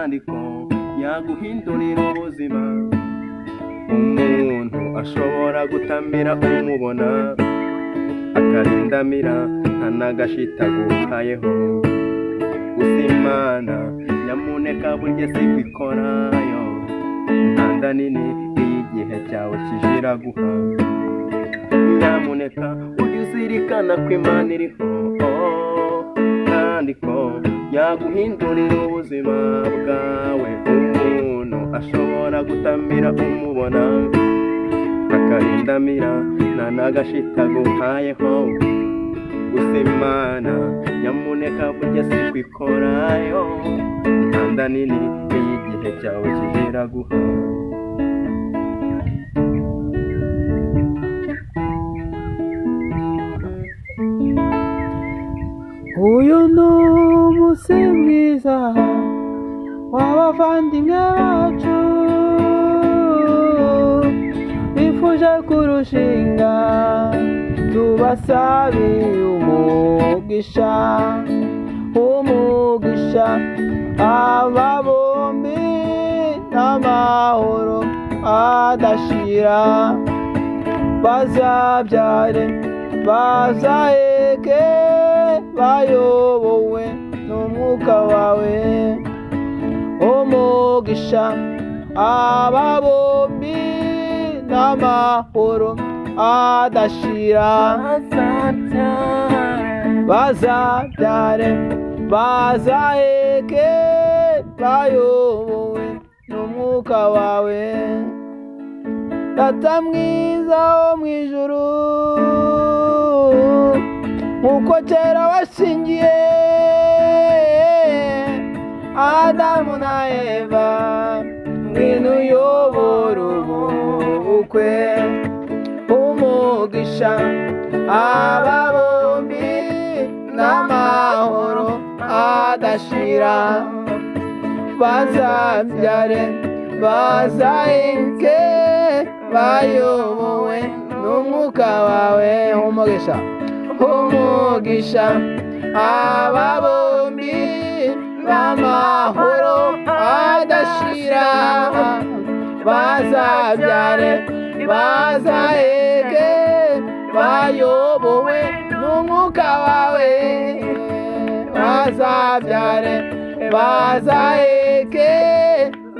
kandi ko yaguhindurira ubuzima. Umuntu ashobora gutambira umubona akarindamira nta n'agashita guhayeho. Gusa Imana nyamuneka burya si kwikorayo, ntanda nini igihe cyawe kijira guha. Nyamuneka ujye uzirikana ko Imana iriho kandi ko yaguhindurira ubuzima bwawe. Umuntu ashobora gutambira umubona akarindamira nta n'agashita guhayeho. Gusa Imana nyamuneka burya si kwikorayo, ntanda nini igihe cyawe kijira guha. Uyu ni umunsi mwiza w'abavandimwe bacu, bifuje kurushinga tubasabiye umugisha, umugisha aba bombi n'amahoro adashira, bazabyare bazaheke bayobowe n'umwuka wawe. Umugisha aba bombi n'amahoro adashira, bazabyare bazaheke bayobowe n'umwuka wawe. Data mwiza wo mw'ijuru, nk'uko kera washingiye Adamu na Eva, ngwino uyobora ubu bukwe. Umugisha aba bombi n'amahoro adashira, bazabyare bazaheke bayobowe n'umwuka wawe. Umugisha umugisha aba bombi n'amahoro adashira, bazabyare bazaheke bayobowe n'umwuka wawe. Bazabyare bazaheke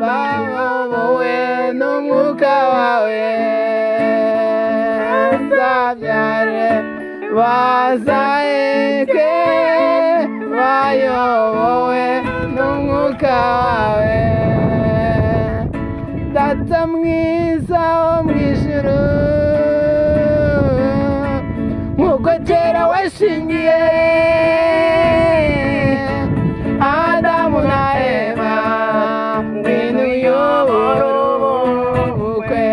bayobowe n'umwuka wawe. Bazabyare bazaheke bayobowe n'umwuka wawe. Data mwiza wo mw'ijuru, nk'uko kera washingiye Adamu na Eva, ngwino uyobora ubukwe.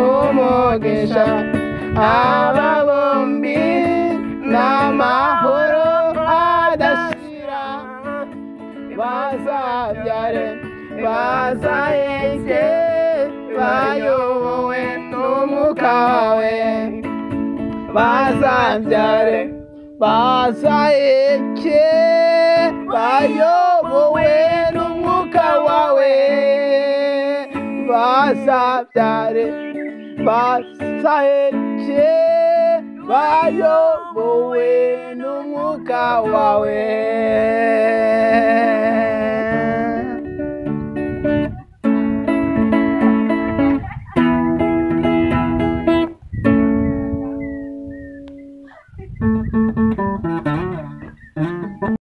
Umugisha aba bombi n'amahoro adashira, bazabyare bazaheke bayobowe n'umwuka wawe. Bazabyare bazaheke bayobowe n'umwuka wawe. Bazabyare bazaheke bayobowe n'umwuka wawe.